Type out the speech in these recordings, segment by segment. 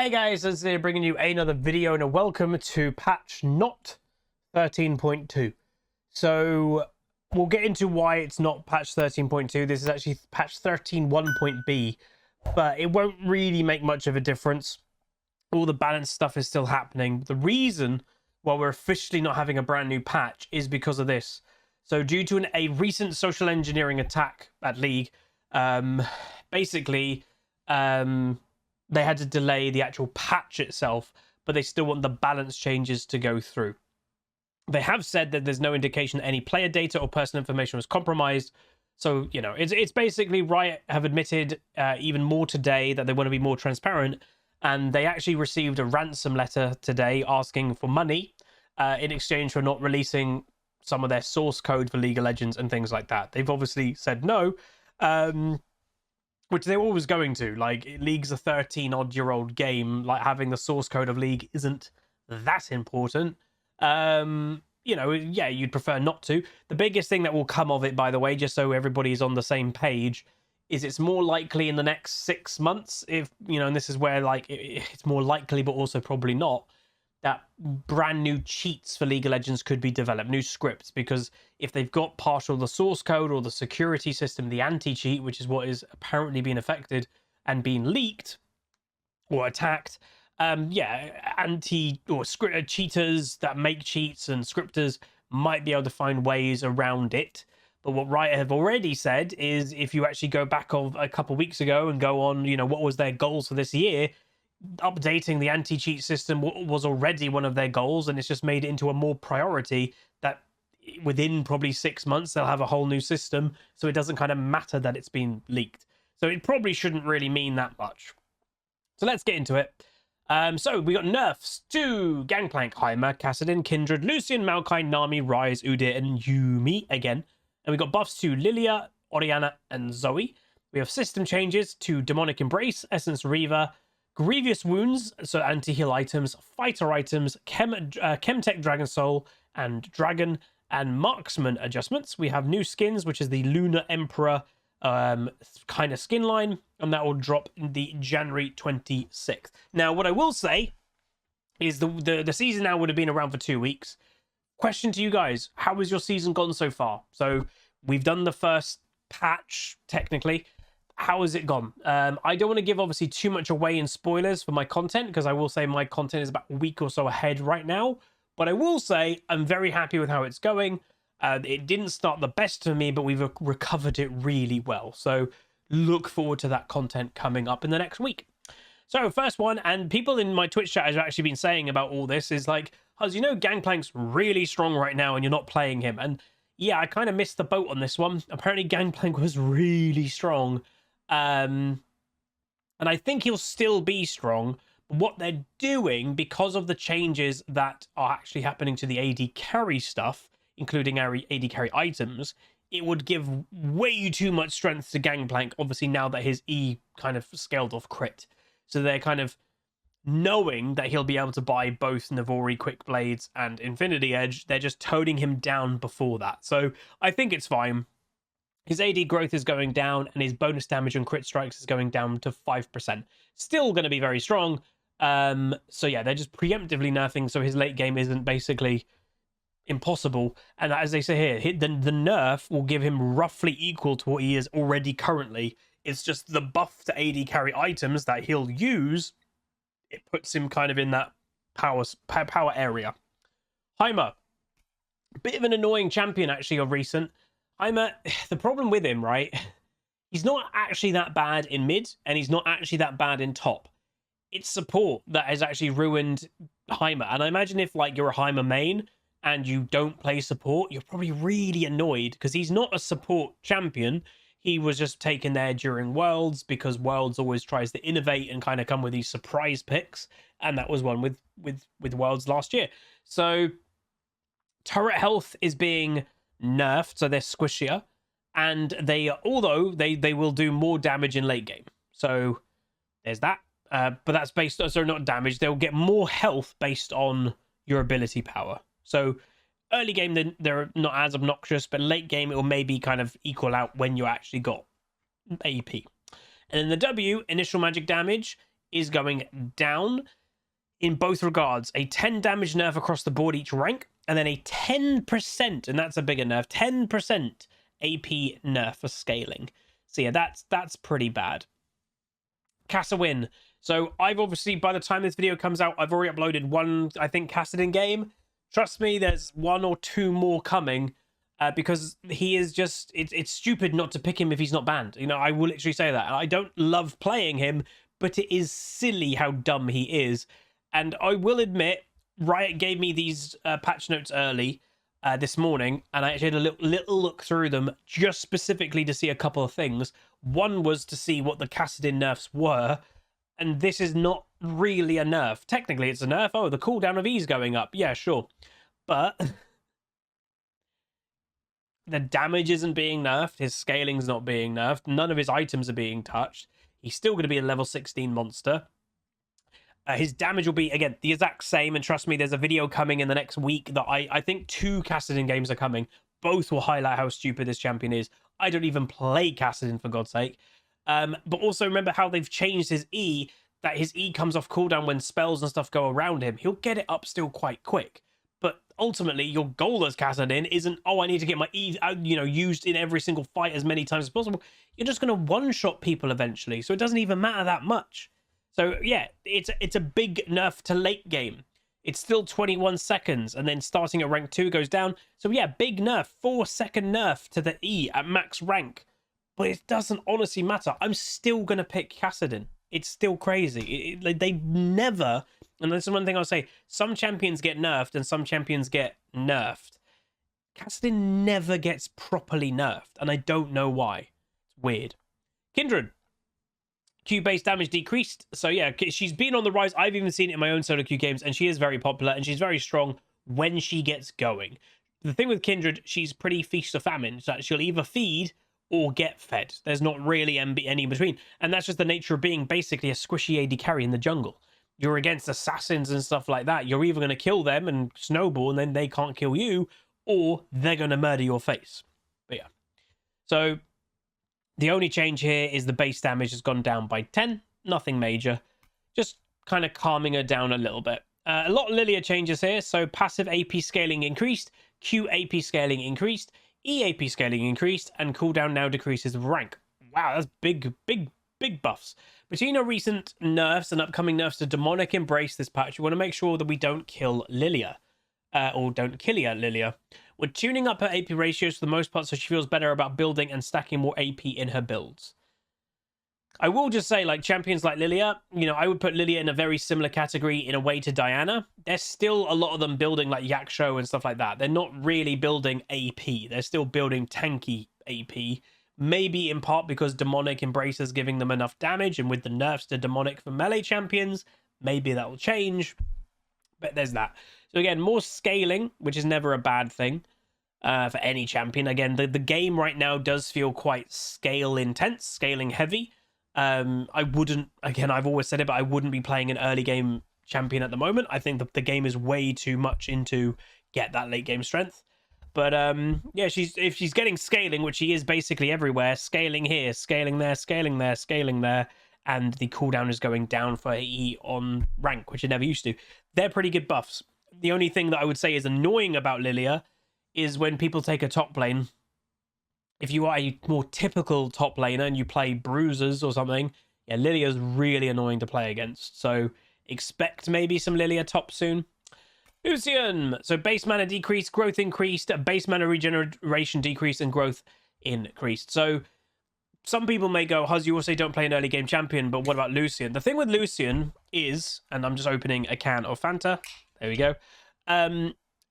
Hey guys, this is here bringing you another video and a welcome to patch not 13.2. So we'll get into why it's not patch 13.2. This is actually patch 13.1.b, but it won't really make much of a difference. All the balance stuff is still happening. The reason why we're officially not having a brand new patch is because of this. So due to a recent social engineering attack at League, basically they had to delay the actual patch itself, but they still want the balance changes to go through. They have said that there's no indication that any player data or personal information was compromised. So, you know, it's basically Riot have admitted even more today that they want to be more transparent. And they actually received a ransom letter today asking for money in exchange for not releasing some of their source code for League of Legends and things like that. They've obviously said no, which they were always going to. Like, League's a 13-odd-year-old game. Like, having the source code of League isn't that important. You know, yeah, you'd prefer not to. The biggest thing that will come of it, by the way, just so everybody's on the same page, is it's more likely in the next 6 months, if, you know, and this is where, like, it's more likely, but also probably not, that brand new cheats for League of Legends could be developed, new scripts, because if they've got partial the source code or the security system, the anti-cheat, which is what is apparently being affected and being leaked or attacked, cheaters that make cheats and scripters might be able to find ways around it. But what Riot have already said is, if you actually go back of a couple of weeks ago and go on, you know, what was their goals for this year, updating the anti-cheat system was already one of their goals, and it's just made it into a more priority that within probably 6 months they'll have a whole new system, so it doesn't kind of matter that it's been leaked. So it probably shouldn't really mean that much. So let's get into it. So we got nerfs to Gangplank, Heimer, Kassadin, Kindred, Lucian, Maokai, Nami, Ryze, Udyr, and Yuumi again. And we got buffs to Lilia, Orianna, and Zoe. We have system changes to Demonic Embrace, Essence Reaver, Grievous Wounds, so anti-heal items, fighter items, Chemtech Dragon Soul, and Dragon, and Marksman adjustments. We have new skins, which is the Lunar Emperor kind of skin line, and that will drop in the January 26th. Now, what I will say is the season now would have been around for 2 weeks. Question to you guys, how has your season gone so far? So we've done the first patch, technically. How has it gone? I don't want to give obviously too much away in spoilers for my content, because I will say my content is about a week or so ahead right now. But I will say I'm very happy with how it's going. It didn't start the best for me, but we've recovered it really well. So look forward to that content coming up in the next week. So first one, and people in my Twitch chat have actually been saying about all this, is like, Huz, you know Gangplank's really strong right now and you're not playing him. And yeah, I kind of missed the boat on this one. Apparently Gangplank was really strong. And I think he'll still be strong. But what they're doing, because of the changes that are actually happening to the AD carry stuff, including our AD carry items, it would give way too much strength to Gangplank, obviously now that his E kind of scaled off crit. So they're kind of knowing that he'll be able to buy both Navori Quick Blades and Infinity Edge. They're just toning him down before that. So I think it's fine. His AD growth is going down, and his bonus damage on crit strikes is going down to 5%. Still going to be very strong. So yeah, they're just preemptively nerfing, so his late game isn't basically impossible. And as they say here, the nerf will give him roughly equal to what he is already currently. It's just the buff to AD carry items that he'll use, it puts him kind of in that power area. Heimer, bit of an annoying champion actually of recent. Heimer, the problem with him, right? He's not actually that bad in mid, and he's not actually that bad in top. It's support that has actually ruined Heimer. And I imagine if, like, you're a Heimer main and you don't play support, you're probably really annoyed, because he's not a support champion. He was just taken there during Worlds, because Worlds always tries to innovate and kind of come with these surprise picks, and that was one with Worlds last year. So turret health is being nerfed, so they're squishier, and although they will do more damage in late game. So there's that. But that's based on, so not damage, they'll get more health based on your ability power. So early game they're not as obnoxious, but late game it will maybe kind of equal out when you actually got AP. And then the W, initial magic damage, is going down in both regards. A 10 damage nerf across the board each rank, and then a 10%, and that's a bigger nerf, 10% AP nerf for scaling. So yeah, that's pretty bad. Casa win. So I've obviously, by the time this video comes out, I've already uploaded one, I think, Kassadin game. Trust me, there's 1 or 2 more coming, because he is just, it's stupid not to pick him if he's not banned. You know, I will literally say that. I don't love playing him, but it is silly how dumb he is. And I will admit, Riot gave me these patch notes early this morning, and I actually had a little look through them just specifically to see a couple of things. One was to see what the Kassadin nerfs were, and this is not really a nerf. Technically, it's a nerf. Oh, the cooldown of E's going up. Yeah, sure. But the damage isn't being nerfed. His scaling's not being nerfed. None of his items are being touched. He's still going to be a level 16 monster. His damage will be, again, the exact same. And trust me, there's a video coming in the next week that I think 2 Kassadin games are coming. Both will highlight how stupid this champion is. I don't even play Kassadin, for God's sake. But also remember how they've changed his E, that his E comes off cooldown when spells and stuff go around him. He'll get it up still quite quick. But ultimately, your goal as Kassadin isn't, oh, I need to get my E, used in every single fight as many times as possible. You're just going to one-shot people eventually, so it doesn't even matter that much. So yeah, it's a big nerf to late game. It's still 21 seconds, and then starting at rank 2 goes down. So yeah, big nerf, 4-second nerf to the E at max rank. But it doesn't honestly matter. I'm still going to pick Kassadin. It's still crazy. They never, and that's one thing I'll say, some champions get nerfed and some champions get nerfed. Kassadin never gets properly nerfed, and I don't know why. It's weird. Kindred. Q-based damage decreased. So yeah, she's been on the rise. I've even seen it in my own solo queue games, and she is very popular, and she's very strong when she gets going. The thing with Kindred, she's pretty feast or famine. So she'll either feed or get fed. There's not really any in between. And that's just the nature of being basically a squishy AD carry in the jungle. You're against assassins and stuff like that. You're either going to kill them and snowball, and then they can't kill you, or they're going to murder your face. But yeah. So the only change here is the base damage has gone down by 10. Nothing major. Just kind of calming her down a little bit. A lot of Lilia changes here. So passive AP scaling increased. Q AP scaling increased. EAP scaling increased. And cooldown now decreases with rank. Wow, that's big buffs. Between our recent nerfs and upcoming nerfs to Demonic Embrace this patch, we want to make sure that we don't kill Lilia. Or don't kill Lilia. We're tuning up her AP ratios for the most part so she feels better about building and stacking more AP in her builds. I will just say, like, champions like Lilia, I would put Lilia in a very similar category in a way to Diana. There's still a lot of them building, like, Yaksho and stuff like that. They're not really building AP. They're still building tanky AP. Maybe in part because Demonic Embrace is giving them enough damage, and with the nerfs to Demonic for melee champions, maybe that will change. But there's that. So again, more scaling, which is never a bad thing for any champion. Again, the game right now does feel quite scale intense, scaling heavy. I wouldn't, again, I've always said it, but I wouldn't be playing an early game champion at the moment. I think the game is way too much into get that late game strength. But yeah, if she's getting scaling, which she is basically everywhere, scaling here, scaling there, scaling there, scaling there, and the cooldown is going down for E on rank, which it never used to. They're pretty good buffs. The only thing that I would say is annoying about Lilia is when people take a top lane. If you are a more typical top laner and you play bruisers or something, yeah, Lilia's really annoying to play against. So expect maybe some Lilia top soon. Lucian! So base mana decreased, growth increased, base mana regeneration decreased, and growth increased. So some people may go, Huzz, you also don't play an early game champion, but what about Lucian? The thing with Lucian is, and I'm just opening a can of Fanta. There we go.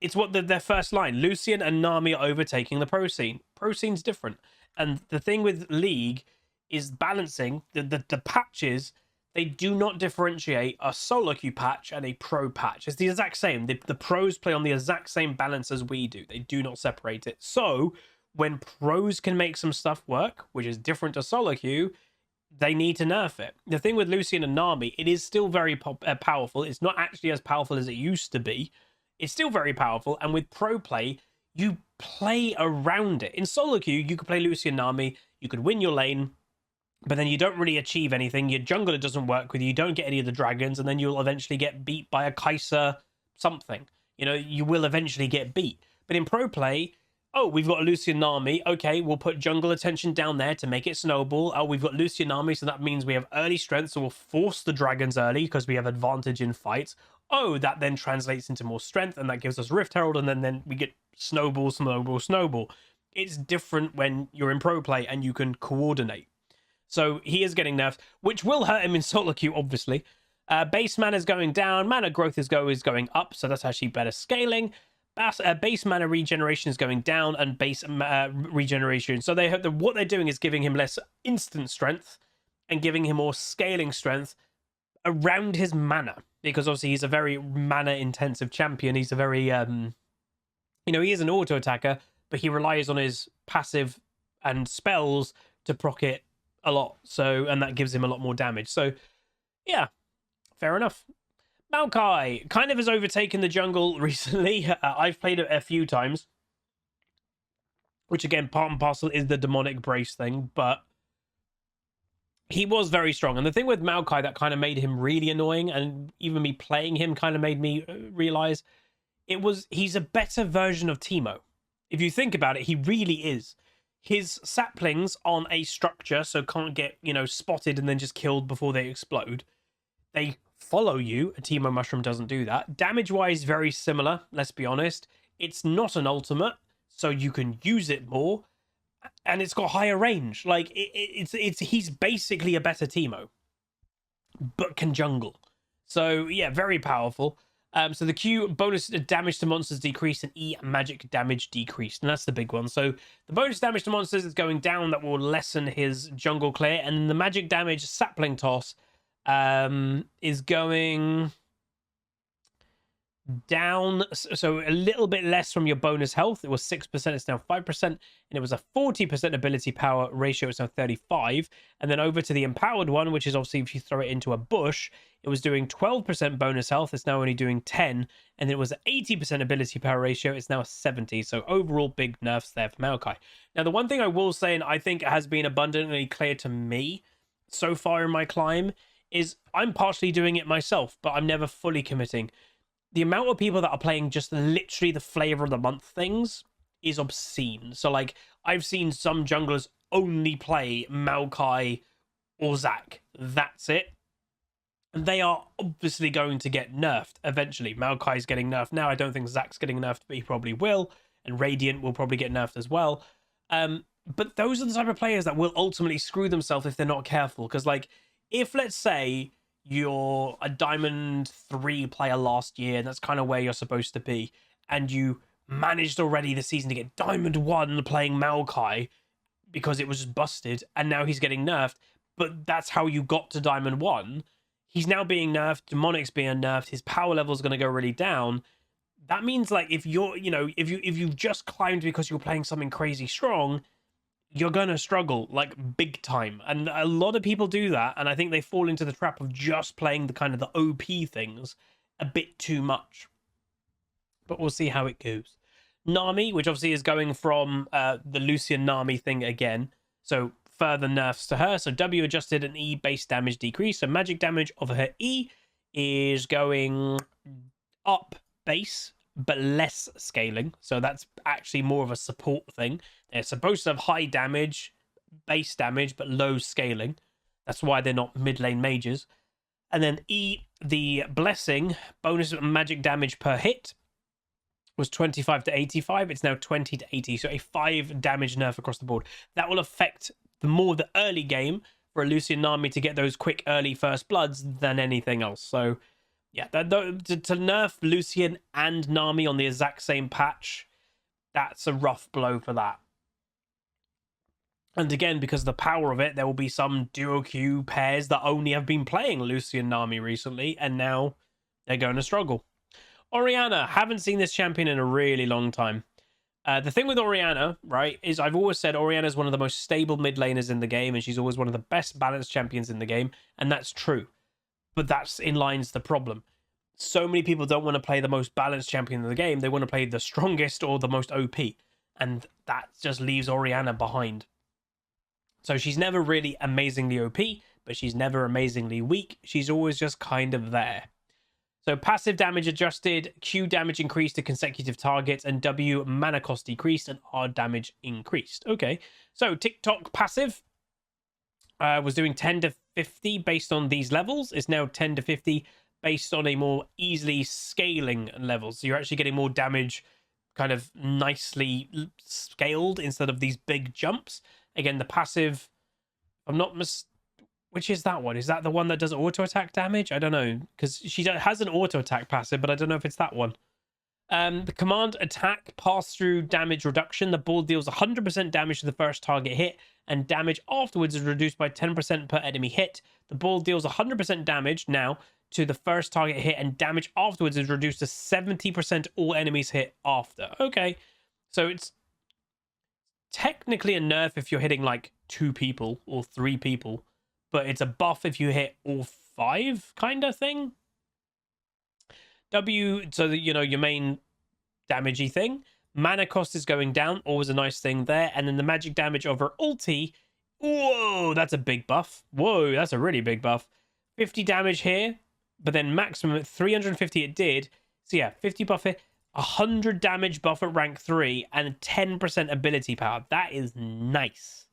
It's what their first line. Lucian and Nami are overtaking the pro scene. Pro scene's different. And the thing with League is balancing the patches. They do not differentiate a solo queue patch and a pro patch. It's the exact same. The pros play on the exact same balance as we do. They do not separate it. So when pros can make some stuff work, which is different to solo queue, they need to nerf it. The thing with Lucian and Nami, it is still very powerful. It's not actually as powerful as it used to be. It's still very powerful. And with pro play, you play around it. In solo queue, you could play Lucian Nami. You could win your lane. but then you don't really achieve anything. Your jungler doesn't work with you. You don't get any of the dragons, and then you'll eventually get beat by a Kai'Sa something. You know, you will eventually get beat. But in pro play, oh, we've got Lucian Nami. Okay, we'll put jungle attention down there to make it snowball. Oh, we've got Lucian Nami, so that means we have early strength, so we'll force the dragons early because we have advantage in fights. Oh, that then translates into more strength, and that gives us Rift Herald, and then we get snowball, snowball, snowball. It's different when you're in pro play and you can coordinate. So he is getting nerfed, which will hurt him in solo queue, obviously. Base mana is going down. Mana growth is going up, so that's actually better scaling. Base mana regeneration is going down, and base regeneration. So what they're doing is giving him less instant strength and giving him more scaling strength around his mana, because obviously he's a very mana-intensive champion. He's a very, he is an auto attacker, but he relies on his passive and spells to proc it a lot. So, and that gives him a lot more damage. So, yeah, fair enough. Maokai kind of has overtaken the jungle recently. I've played it a few times, which again, part and parcel is the demonic brace thing, but he was very strong. And the thing with Maokai that kind of made him really annoying, and even me playing him kind of made me realize he's a better version of Teemo. If you think about it, he really is. His saplings on a structure, so can't get, spotted and then just killed before they explode. They follow you. A Teemo Mushroom doesn't do that. Damage-wise, very similar, let's be honest. It's not an ultimate, so you can use it more. And it's got higher range. Like, he's basically a better Teemo, but can jungle. So, yeah, very powerful. So the Q bonus damage to monsters decreased, and E magic damage decreased, and that's the big one. So the bonus damage to monsters is going down. That will lessen his jungle clear, and the magic damage sapling toss is going down, so a little bit less from your bonus health. It was 6%, it's now 5%, and it was a 40% ability power ratio, it's now 35. And then over to the empowered one, which is obviously if you throw it into a bush, it was doing 12% bonus health, it's now only doing 10, and it was an 80% ability power ratio, it's now 70. So overall big nerfs there for Maokai. Now the one thing I will say, and I think it has been abundantly clear to me so far in my climb, is I'm partially doing it myself, but I'm never fully committing. The amount of people that are playing just literally the flavor of the month things is obscene. So, like, I've seen some junglers only play Maokai or Zac. That's it. And they are obviously going to get nerfed eventually. Maokai's getting nerfed now. I don't think Zac's getting nerfed, but he probably will. And Radiant will probably get nerfed as well. But those are the type of players that will ultimately screw themselves if they're not careful. Because, like, if, let's say, you're a Diamond 3 player last year, and that's kind of where you're supposed to be, and you managed already this season to get Diamond 1 playing Maokai because it was just busted, and now he's getting nerfed, but that's how you got to Diamond 1. He's now being nerfed, Demonic's being nerfed, his power level is going to go really down. That means, like, if you're, if you've just climbed because you're playing something crazy strong, you're going to struggle, like, big time. And a lot of people do that, and I think they fall into the trap of just playing the kind of the OP things a bit too much. But we'll see how it goes. Nami, which obviously is going from the Lucian Nami thing again, so further nerfs to her. So W adjusted an E base damage decrease, so magic damage of her E is going up base, but less scaling. So that's actually more of a support thing. They're supposed to have high damage, base damage, but low scaling. That's why they're not mid lane mages. And then E, the blessing, bonus magic damage per hit was 25 to 85. It's now 20 to 80. So a 5 damage nerf across the board. That will affect the early game for a Lucian Nami to get those quick early first bloods than anything else. So yeah, to nerf Lucian and Nami on the exact same patch, that's a rough blow for that. And again, because of the power of it, there will be some duo queue pairs that only have been playing Lucian Nami recently, and now they're going to struggle. Orianna, haven't seen this champion in a really long time. The thing with Orianna, right, is I've always said Orianna is one of the most stable mid laners in the game, and she's always one of the best balanced champions in the game, and that's true. But that's in line's the problem. So many people don't want to play the most balanced champion in the game. They want to play the strongest or the most OP. And that just leaves Orianna behind. So she's never really amazingly OP, but she's never amazingly weak. She's always just kind of there. So passive damage adjusted, Q damage increased to consecutive targets, and W mana cost decreased and R damage increased. Okay, so TikTok passive was doing 10 to 50 based on these levels. It's now 10 to 50 based on a more easily scaling level. So you're actually getting more damage kind of nicely scaled instead of these big jumps. Again, the passive, I'm not which is that one? Is that the one that does auto attack damage? I don't know, because she has an auto attack passive, but I don't know if it's that one. The command attack pass-through damage reduction. The ball deals 100% damage to the first target hit, and damage afterwards is reduced by 10% per enemy hit. The ball deals 100% damage now to the first target hit, and damage afterwards is reduced to 70% all enemies hit after. Okay, so it's technically a nerf if you're hitting like 2 people or 3 people, but it's a buff if you hit all 5 kind of thing. W, so that, you know, your main damagey thing. Mana cost is going down, always a nice thing there. And then the magic damage of her ulti, whoa, that's a big buff. Whoa, that's a really big buff. 50 damage here, but then maximum at 350 it did. So yeah, 50 buff here, 100 damage buff at rank 3, and 10% ability power. That is nice.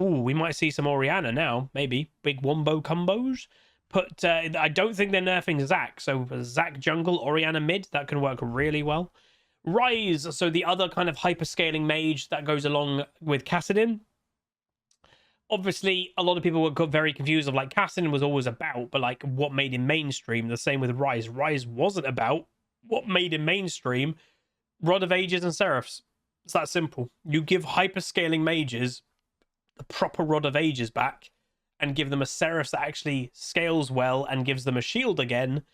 Ooh, we might see some Orianna now, maybe. Big wombo combos. But I don't think they're nerfing Zac. So Zac jungle, Orianna mid, that can work really well. Rise, so the other kind of hyperscaling mage that goes along with Kassadin. Obviously, a lot of people got very confused of like Kassadin was always about, but like what made him mainstream. The same with Rise. Rise wasn't about. What made him mainstream? Rod of Ages and Seraphs. It's that simple. You give hyperscaling mages the proper Rod of Ages back, and give them a Seraphs that actually scales well and gives them a shield again,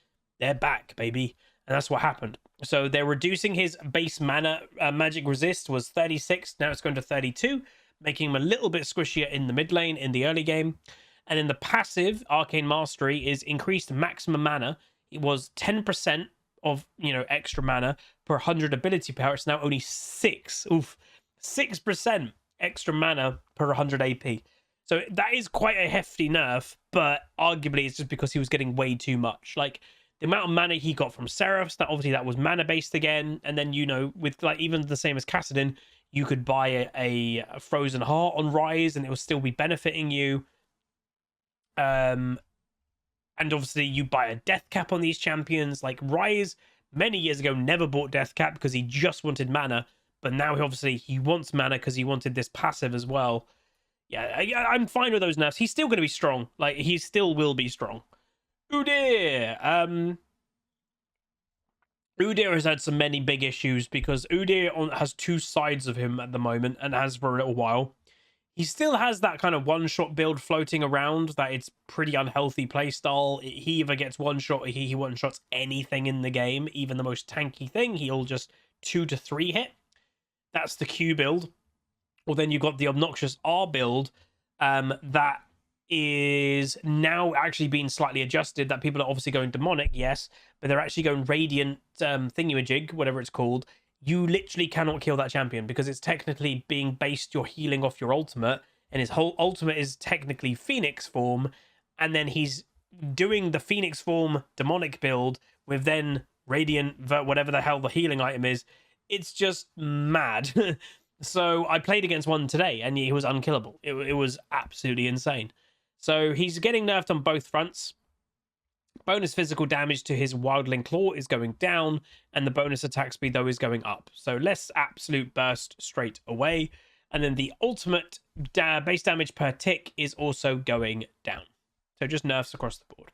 they're back, baby. And that's what happened. So they're reducing his base mana magic resist was 36. Now it's going to 32, making him a little bit squishier in the mid lane in the early game. And in the passive, Arcane Mastery is increased maximum mana. It was 10% of, you know, extra mana per 100 ability power. It's now only 6. Oof. 6% extra mana per 100 AP. So that is quite a hefty nerf, but arguably it's just because he was getting way too much. Like the amount of mana he got from Seraphs, that obviously that was mana based again. And then, you know, with like even the same as Kassadin, you could buy a Frozen Heart on Rise and it will still be benefiting you. And obviously you buy a Death Cap on these champions. Like Rise many years ago never bought Death Cap because he just wanted mana. But now he wants mana because he wanted this passive as well. Yeah, I'm fine with those nerfs. He's still going to be strong. Like, he still will be strong. Udyr. Udyr has had many big issues because Udyr has 2 sides of him at the moment and has for a little while. He still has that kind of one-shot build floating around that it's pretty unhealthy playstyle. He either gets one-shot or he one-shots anything in the game, even the most tanky thing. He'll just 2 to 3 hit. That's the Q build. Or then you've got the obnoxious R build that is now actually being slightly adjusted, that people are obviously going demonic, yes, but they're actually going radiant thingamajig, whatever it's called. You literally cannot kill that champion because it's technically being based your healing off your ultimate, and his whole ultimate is technically Phoenix form, and then he's doing the Phoenix form demonic build with then radiant, whatever the hell the healing item is. It's just mad. So I played against one today and he was unkillable. It was absolutely insane. So he's getting nerfed on both fronts. Bonus physical damage to his Wildling Claw is going down, and the bonus attack speed, though, is going up. So less absolute burst straight away. And then the ultimate base damage per tick is also going down. So just nerfs across the board.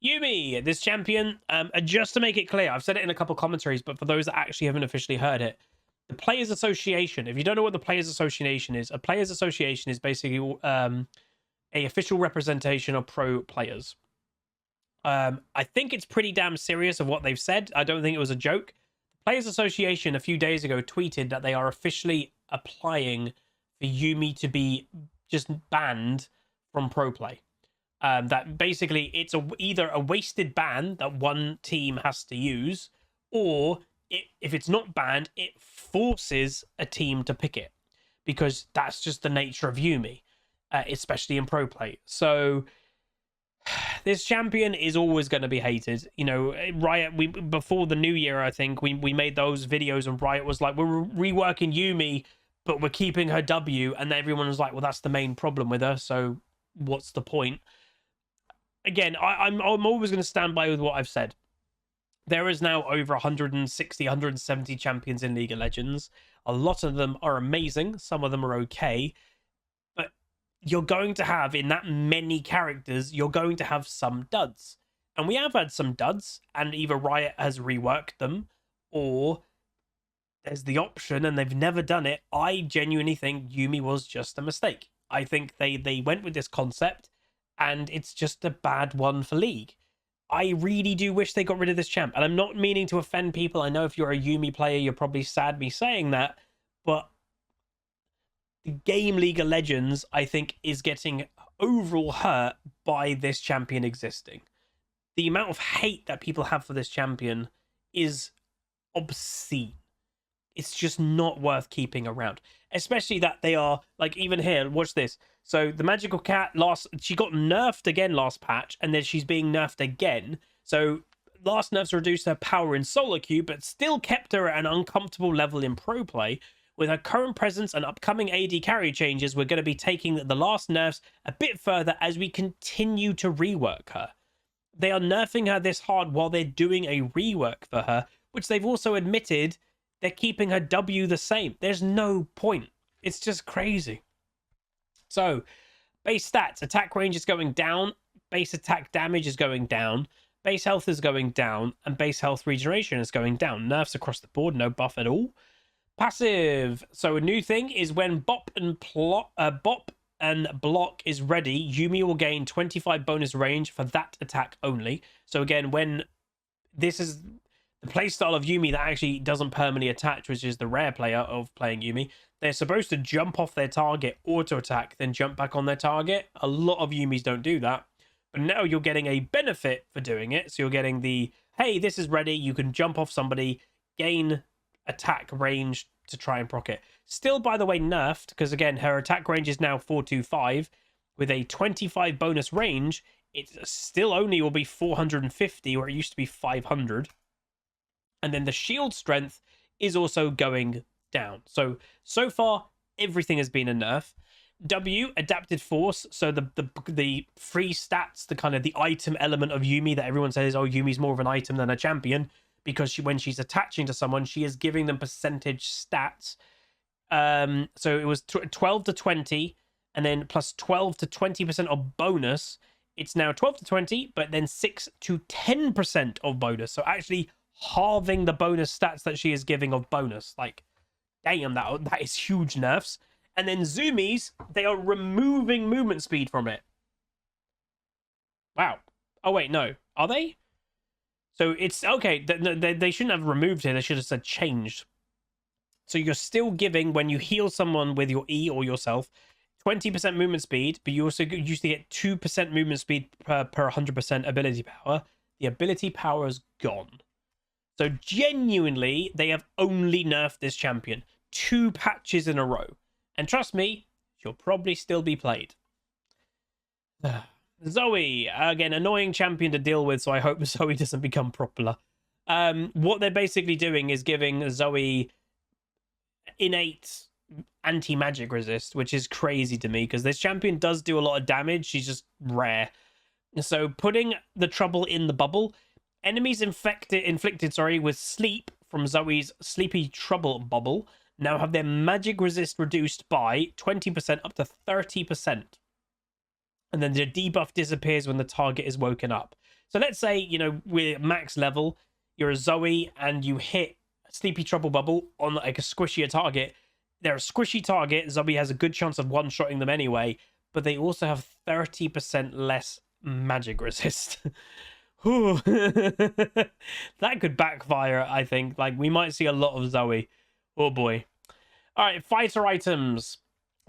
Yumi, this champion, just to make it clear, I've said it in a couple commentaries, but for those that actually haven't officially heard it, the Players Association, if you don't know what the Players Association is, a Players Association is basically a official representation of pro players. I think it's pretty damn serious of what they've said. I don't think it was a joke. The Players Association a few days ago tweeted that they are officially applying for Yumi to be just banned from pro play. That basically it's either a wasted ban that one team has to use, or if it's not banned, it forces a team to pick it, because that's just the nature of Yumi. especially in pro play. So this champion is always going to be hated. You know, Riot, before the new year, I think we made those videos, and Riot was like, we're reworking Yumi, but we're keeping her W, and everyone was like, well, that's the main problem with her, so what's the point? Again, I'm always going to stand by with what I've said. There is now over 160, 170 champions in League of Legends. A lot of them are amazing. Some of them are okay. But you're going to have, in that many characters, you're going to have some duds. And we have had some duds, and either Riot has reworked them, or there's the option, and they've never done it. I genuinely think Yumi was just a mistake. I think they went with this concept, and it's just a bad one for League. I really do wish they got rid of this champ. And I'm not meaning to offend people. I know if you're a Yumi player, you're probably sad me saying that. But the game League of Legends, I think, is getting overall hurt by this champion existing. The amount of hate that people have for this champion is obscene. It's just not worth keeping around. Especially that they are, like, even here, watch this. So the Magical Cat, she got nerfed again last patch, and then she's being nerfed again. So last nerfs reduced her power in solo queue, but still kept her at an uncomfortable level in pro play. With her current presence and upcoming AD carry changes, we're going to be taking the last nerfs a bit further as we continue to rework her. They are nerfing her this hard while they're doing a rework for her, which they've also admitted they're keeping her W the same. There's no point. It's just crazy. So, base stats, attack range is going down, base attack damage is going down, base health is going down, and base health regeneration is going down. Nerfs across the board, no buff at all. Passive. So a new thing is when Bop and Block is ready, Yumi will gain 25 bonus range for that attack only. So again, when this is the playstyle of Yumi that actually doesn't permanently attach, which is the rare player of playing Yumi, they're supposed to jump off their target, auto attack, then jump back on their target. A lot of Yumis don't do that. But now you're getting a benefit for doing it. So you're getting the, hey, this is ready. You can jump off somebody, gain attack range to try and proc it. Still, by the way, nerfed, because again, her attack range is now 425. With a 25 bonus range, it still only will be 450, or it used to be 500. And then the shield strength is also going down. So far, everything has been a nerf. W, adapted force, so the free stats, the kind of the item element of Yumi that everyone says, oh, Yumi's more of an item than a champion, because when she's attaching to someone, she is giving them percentage stats. So it was 12 to 20, and then plus 12 to 20% of bonus. It's now 12 to 20, but then 6 to 10% of bonus. So actually halving the bonus stats that she is giving of bonus. Like, damn, that is huge nerfs. And then zoomies, they are removing movement speed from it. Wow. Oh, wait, no. Are they? So it's, okay, they shouldn't have removed it. They should have said changed. So you're still giving, when you heal someone with your E or yourself, 20% movement speed, but you also used to get 2% movement speed per 100% ability power. The ability power is gone. So genuinely, they have only nerfed this champion 2 patches in a row. And trust me, she'll probably still be played. Zoe, again, annoying champion to deal with, so I hope Zoe doesn't become popular. What they're basically doing is giving Zoe innate anti-magic resist, which is crazy to me, because this champion does do a lot of damage. She's just rare. So putting the trouble in the bubble, enemies inflicted with sleep from Zoe's sleepy trouble bubble now have their magic resist reduced by 20% up to 30%. And then the debuff disappears when the target is woken up. So let's say, you know, we're max level, you're a Zoe, and you hit sleepy trouble bubble on like a squishier target. They're a squishy target. Zoe has a good chance of one-shotting them anyway, but they also have 30% less magic resist. That could backfire, I think. Like, we might see a lot of Zoe. Oh boy. All right, fighter items.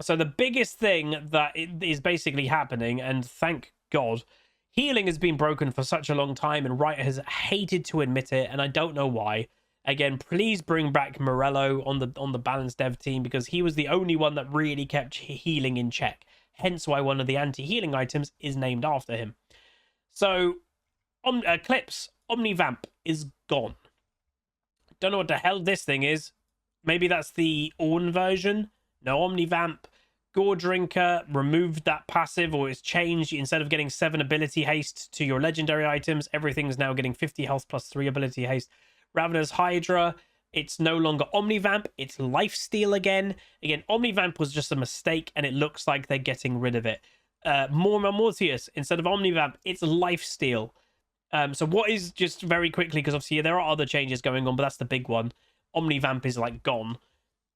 So the biggest thing that is basically happening, and thank God, healing has been broken for such a long time, and Riot has hated to admit it, and I don't know why. Again, please bring back Morello on the balanced dev team, because he was the only one that really kept healing in check. hence why one of the anti-healing items is named after him. So, Clips, Omnivamp is gone. Don't know what the hell this thing is. Maybe that's the Ornn version. No, Omnivamp. Gore Drinker removed that passive, or it's changed. Instead of getting 7 ability haste to your legendary items, everything's now getting 50 health plus 3 ability haste. Ravenous Hydra, it's no longer Omnivamp, it's Lifesteal again. Again, Omnivamp was just a mistake, and it looks like they're getting rid of it. Mortius, instead of Omnivamp, it's Lifesteal. So what is, just very quickly, because obviously there are other changes going on, but that's the big one. Omnivamp is like gone.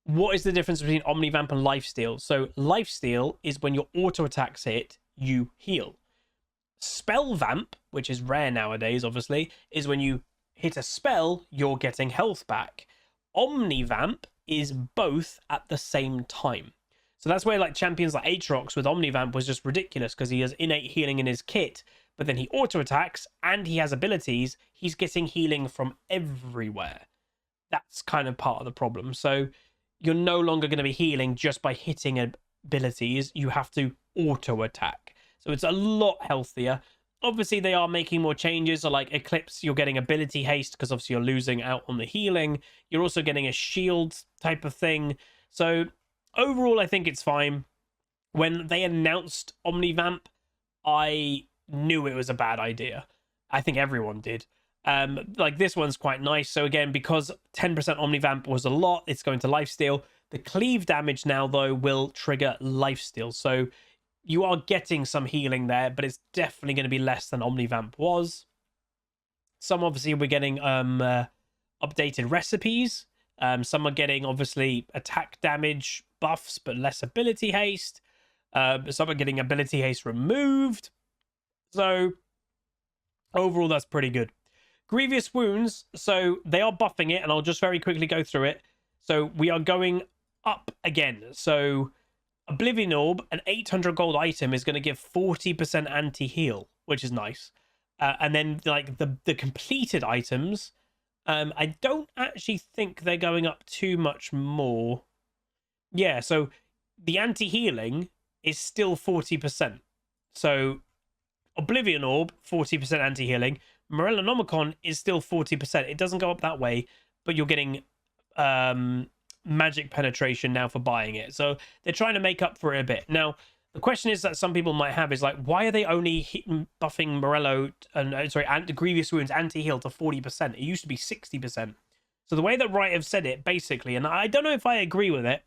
What is the difference between Omnivamp and Lifesteal? So Lifesteal is when your auto attacks hit, you heal. Spellvamp, which is rare nowadays, obviously, is when you hit a spell, you're getting health back. Omnivamp is both at the same time. So that's where like champions like Aatrox with Omnivamp was just ridiculous, because he has innate healing in his kit, but then he auto attacks and he has abilities. He's getting healing from everywhere. That's kind of part of the problem. So you're no longer going to be healing just by hitting abilities. You have to auto attack. So it's a lot healthier. Obviously, they are making more changes. So like Eclipse, you're getting ability haste because obviously you're losing out on the healing. You're also getting a shield type of thing. So overall, I think it's fine. When they announced Omnivamp, I knew it was a bad idea. I think everyone did. Like this one's quite nice. So again, because 10% Omnivamp was a lot, it's going to Lifesteal. The cleave damage now, though, will trigger Lifesteal. So you are getting some healing there, but it's definitely going to be less than Omnivamp was. Some obviously we're getting updated recipes. Some are getting obviously attack damage buffs, but less ability haste. Some are getting ability haste removed. So overall, that's pretty good. Grievous Wounds, so they are buffing it, and I'll just very quickly go through it. So we are going up again. So Oblivion Orb, an 800 gold item, is going to give 40% anti-heal, which is nice. And then like the completed items, I don't actually think they're going up too much more. Yeah, so the anti-healing is still 40%. So Oblivion Orb, 40% anti-healing. Morellonomicon is still 40%. It doesn't go up that way, but you're getting magic penetration now for buying it. So they're trying to make up for it a bit. Now, the question is that some people might have is like, why are they only buffing Morello and Grievous Wounds anti-heal to 40%? It used to be 60%. So the way that Riot have said it, basically, and I don't know if I agree with it,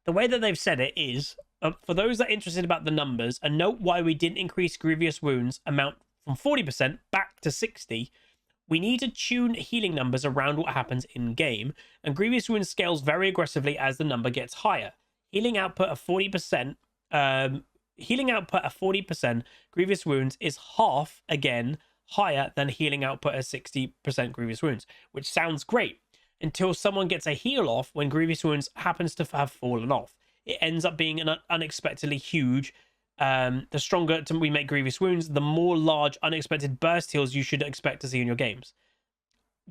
the way that they've said it is, for those that are interested about the numbers, and note why we didn't increase Grievous Wounds amount from 40% back to 60%, we need to tune healing numbers around what happens in game, and Grievous Wounds scales very aggressively as the number gets higher. Healing output of 40%, Grievous Wounds is half again higher than healing output at 60% Grievous Wounds, which sounds great until someone gets a heal off when Grievous Wounds happens to have fallen off. It ends up being an unexpectedly huge. The stronger we make Grievous Wounds, the more large unexpected burst heals you should expect to see in your games.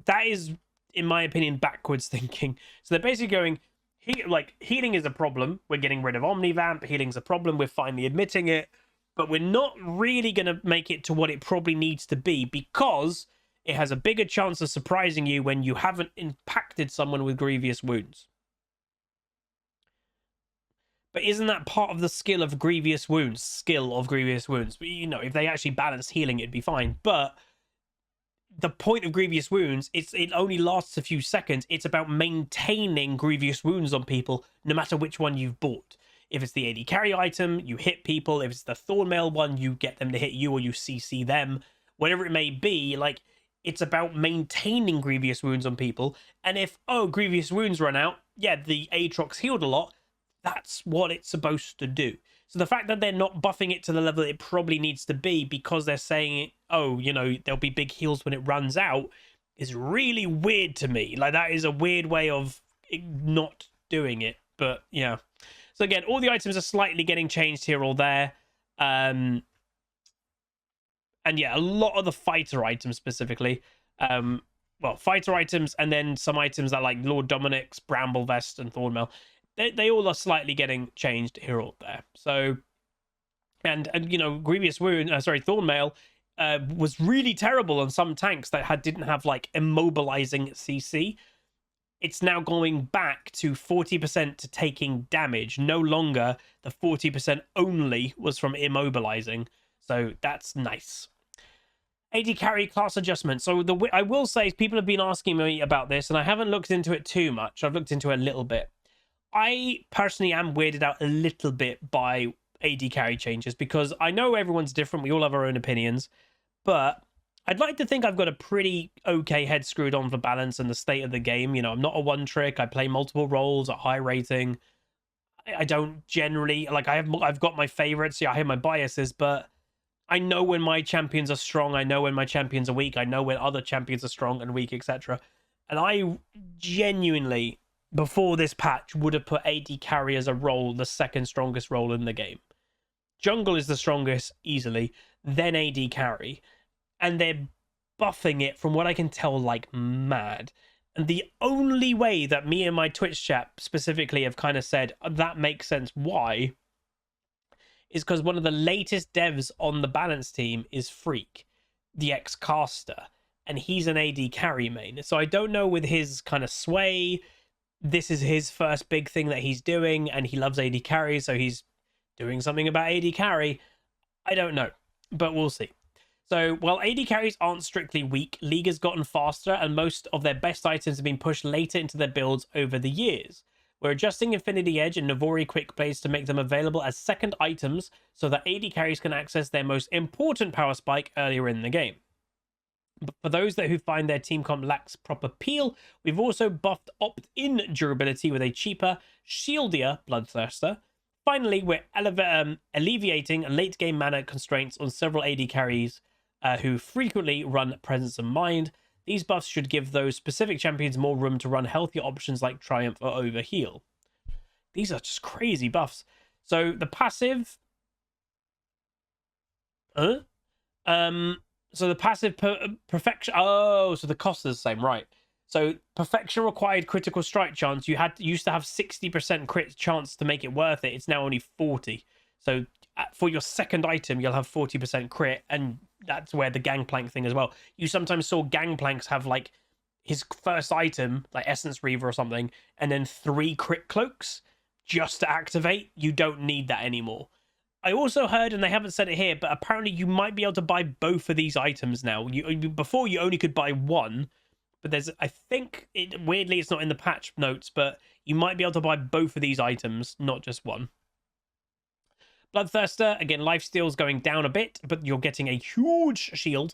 That is, in my opinion, backwards thinking. So they're basically going, healing is a problem. We're getting rid of Omnivamp. Healing's a problem. We're finally admitting it. But we're not really going to make it to what it probably needs to be, because it has a bigger chance of surprising you when you haven't impacted someone with Grievous Wounds. But isn't that part of the skill of Grievous Wounds? But, you know, if they actually balance healing, it'd be fine. But the point of Grievous Wounds, it only lasts a few seconds. It's about maintaining Grievous Wounds on people, no matter which one you've bought. If it's the AD carry item, you hit people. If it's the Thornmail one, you get them to hit you, or you CC them. Whatever it may be, like, it's about maintaining Grievous Wounds on people. And if, Grievous Wounds run out, yeah, the Aatrox healed a lot. That's what it's supposed to do. So the fact that they're not buffing it to the level it probably needs to be, because they're saying, there'll be big heals when it runs out, is really weird to me. Like, that is a weird way of not doing it. But yeah. So again, all the items are slightly getting changed here or there. And yeah, a lot of the fighter items specifically. Fighter items, and then some items that like Lord Dominic's, Bramble Vest, and Thornmail. they all are slightly getting changed here or there. So, and you know, Grievous Wound, Thornmail was really terrible on some tanks that didn't have like immobilizing CC. It's now going back to 40% to taking damage. No longer the 40% only was from immobilizing. So that's nice. AD carry class adjustment. So I will say, people have been asking me about this, and I haven't looked into it too much. I've looked into it a little bit. I personally am weirded out a little bit by AD carry changes, because I know everyone's different. We all have our own opinions, but I'd like to think I've got a pretty okay head screwed on for balance and the state of the game. You know, I'm not a one trick. I play multiple roles at high rating. I don't generally like, I've got my favorites. Yeah, I have my biases, but I know when my champions are strong. I know when my champions are weak. I know when other champions are strong and weak, etc. And I genuinely, before this patch, would have put AD carry as a role, the second strongest role in the game. Jungle is the strongest easily, then AD carry. And they're buffing it, from what I can tell, like mad. And the only way that me and my Twitch chat specifically have kind of said that makes sense why is because one of the latest devs on the balance team is Freak, the ex-caster, and he's an AD carry main. So I don't know, with his kind of sway, this is his first big thing that he's doing, and he loves AD carry, so he's doing something about AD carry. I don't know, but we'll see. So, while AD carries aren't strictly weak, League has gotten faster, and most of their best items have been pushed later into their builds over the years. We're adjusting Infinity Edge and Navori Quick Plays to make them available as second items, so that AD carries can access their most important power spike earlier in the game. But for those who find their team comp lacks proper peel, we've also buffed opt-in durability with a cheaper, shieldier Bloodthirster. Finally, we're alleviating late-game mana constraints on several AD carries who frequently run Presence of Mind. These buffs should give those specific champions more room to run healthier options like Triumph or Overheal. These are just crazy buffs. So the passive... So the passive perfection... Oh, so the cost is the same, right. So perfection required critical strike chance. You used to have 60% crit chance to make it worth it. It's now only 40. So for your second item, you'll have 40% crit, and that's where the Gangplank thing as well. You sometimes saw Gangplanks have like his first item, like Essence Reaver or something, and then 3 crit cloaks just to activate. You don't need that anymore. I also heard, and they haven't said it here, but apparently you might be able to buy both of these items now. Before you only could buy one, but there's, I think, weirdly it's not in the patch notes, but you might be able to buy both of these items, not just one. Bloodthirster, again, lifesteal's going down a bit, but you're getting a huge shield.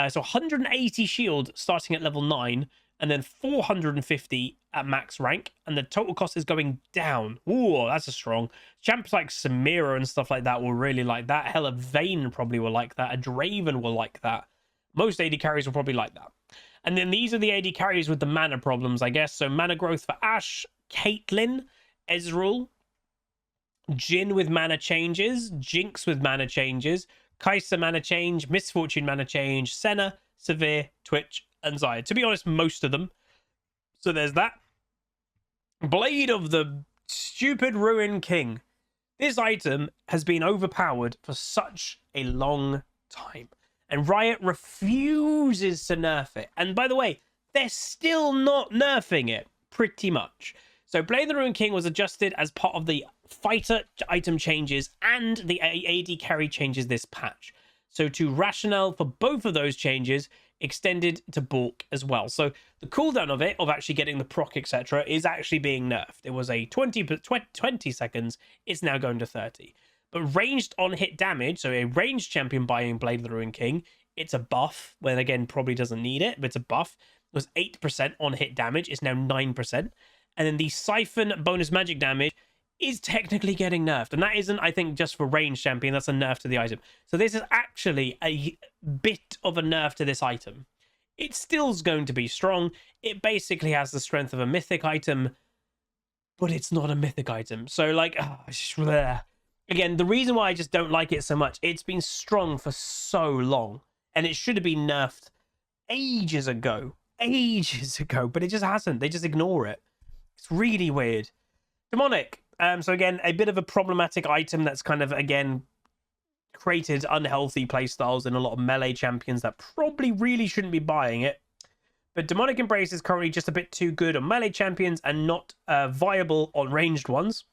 So 180 shield starting at level 9, and then 450 at max rank, and the total cost is going down. Ooh, that's a strong. Champs like Samira and stuff like that will really like that. Hell, a Vayne probably will like that. A Draven will like that. Most AD carries will probably like that. And then these are the AD carries with the mana problems, I guess. So mana growth for Ashe, Caitlyn, Ezreal, Jhin with mana changes, Jinx with mana changes, Kai'Sa mana change, Misfortune mana change, Senna, Severe, Twitch, and Xayah. To be honest, most of them. So there's that. Blade of the Stupid Ruin King. This item has been overpowered for such a long time, and Riot refuses to nerf it. And by the way, they're still not nerfing it, pretty much. So Blade of the Ruin King was adjusted as part of the fighter item changes and the AD carry changes this patch. So to rationale for both of those changes extended to bulk as well. So the cooldown of it, of actually getting the proc, etc., is actually being nerfed. It was a 20 seconds. It's now going to 30. But ranged on hit damage, so a ranged champion buying Blade of the Ruin King, it's a buff. When again, probably doesn't need it, but it's a buff. It was 8% on hit damage. It's now 9%. And then the Siphon bonus magic damage is technically getting nerfed. And that isn't, I think, just for ranged champion. That's a nerf to the item. So this is actually a bit of a nerf to this item. It still's going to be strong. It basically has the strength of a mythic item, but it's not a mythic item. So, like, again, the reason why I just don't like it so much, it's been strong for so long, and it should have been nerfed ages ago, but it just hasn't. They just ignore it. It's really weird. Demonic. So again, a bit of a problematic item that's kind of, again, created unhealthy playstyles in a lot of melee champions that probably really shouldn't be buying it. But Demonic Embrace is currently just a bit too good on melee champions and not viable on ranged ones.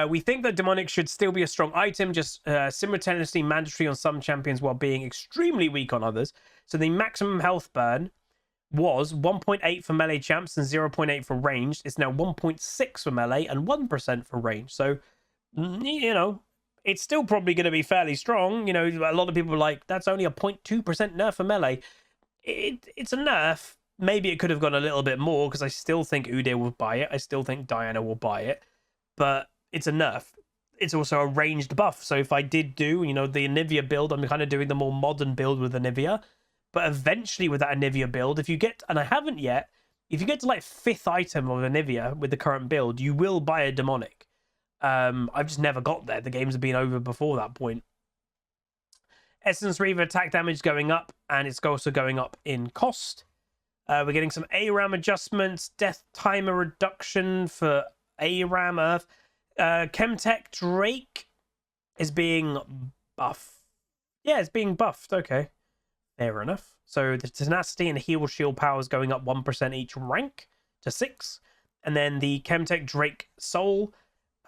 We think that Demonic should still be a strong item, just simultaneously mandatory on some champions while being extremely weak on others. So the maximum health burn was 1.8 for melee champs and 0.8 for ranged. It's now 1.6 for melee and 1% for range. So, you know, it's still probably going to be fairly strong. You know, a lot of people are like, that's only a 0.2% nerf for melee. It's a nerf. Maybe it could have gone a little bit more, because I still think Udyr will buy it. I still think Diana will buy it. But it's a nerf. It's also a ranged buff. So if I did do, you know, the Anivia build, I'm kind of doing the more modern build with Anivia. But eventually with that Anivia build, if you get, and I haven't yet, if you get to like 5th item of Anivia with the current build, you will buy a Demonic. I've just never got there. The games have been over before that point. Essence Reaver attack damage going up, and it's also going up in cost. We're getting some ARAM adjustments, death timer reduction for ARAM Earth. Chemtech Drake is being buffed. Yeah, it's being buffed. Okay, fair enough. So the tenacity and heal shield powers going up 1% each rank to 6. And then the Chemtech Drake Soul,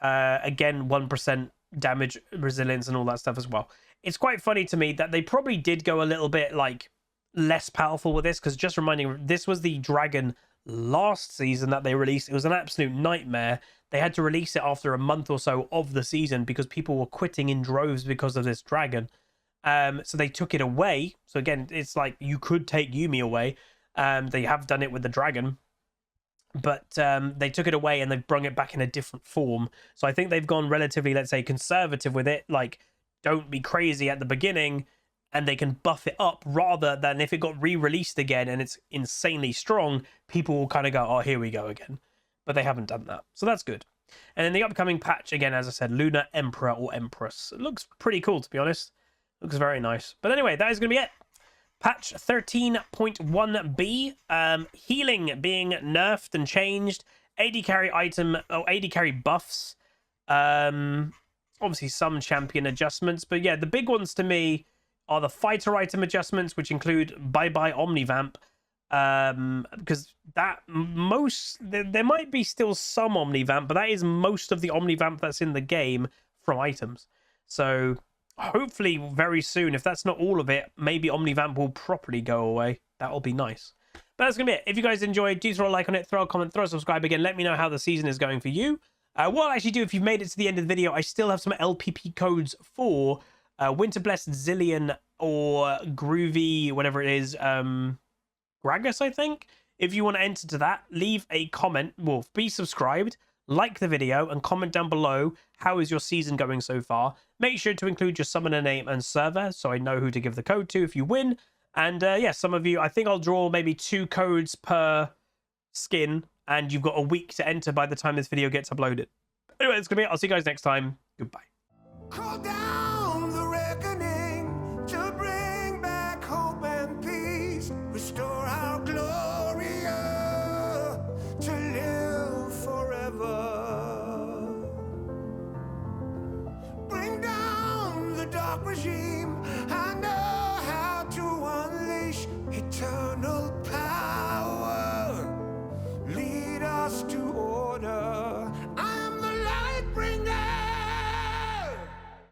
again, 1% damage, resilience, and all that stuff as well. It's quite funny to me that they probably did go a little bit like less powerful with this, because just reminding, this was the dragon last season that they released. It was an absolute nightmare. They had to release it after a month or so of the season because people were quitting in droves because of this dragon. So they took it away. So again, it's like you could take Yuumi away. They have done it with the dragon, but they took it away and they've brung it back in a different form. So I think they've gone relatively, let's say, conservative with it. Like, don't be crazy at the beginning, and they can buff it up, rather than if it got re-released again and it's insanely strong, people will kind of go, oh, here we go again. But they haven't done that, so that's good. And in the upcoming patch, again, as I said, Lunar Emperor or Empress. It looks pretty cool, to be honest. Looks very nice. But anyway, that is going to be it. Patch 13.1b. Healing being nerfed and changed. AD carry item, or AD carry buffs. Obviously some champion adjustments. But yeah, the big ones to me are the fighter item adjustments, which include bye-bye Omnivamp. Because that there might be still some Omnivamp, but that is most of the Omnivamp that's in the game from items. So hopefully very soon, if that's not all of it, maybe Omnivamp will properly go away. That'll be nice. But that's gonna be it. If you guys enjoyed, do throw a like on it, throw a comment, throw a subscribe again. Let me know how the season is going for you. What I'll actually do, if you've made it to the end of the video, I still have some LPP codes for Winterblessed Zillion or Groovy, whatever it is, Gragas, I think. If you want to enter to that, leave a comment. Well, be subscribed, like the video, and comment down below how is your season going so far. Make sure to include your summoner name and server so I know who to give the code to if you win. And yeah, some of you, I think I'll draw maybe 2 codes per skin, and you've got a week to enter by the time this video gets uploaded. Anyway, that's gonna be it. I'll see you guys next time. Goodbye. Call down the reckoning to bring back hope and peace. Restore our glory to live forever. Bring down the dark regime. I know how to unleash eternal power.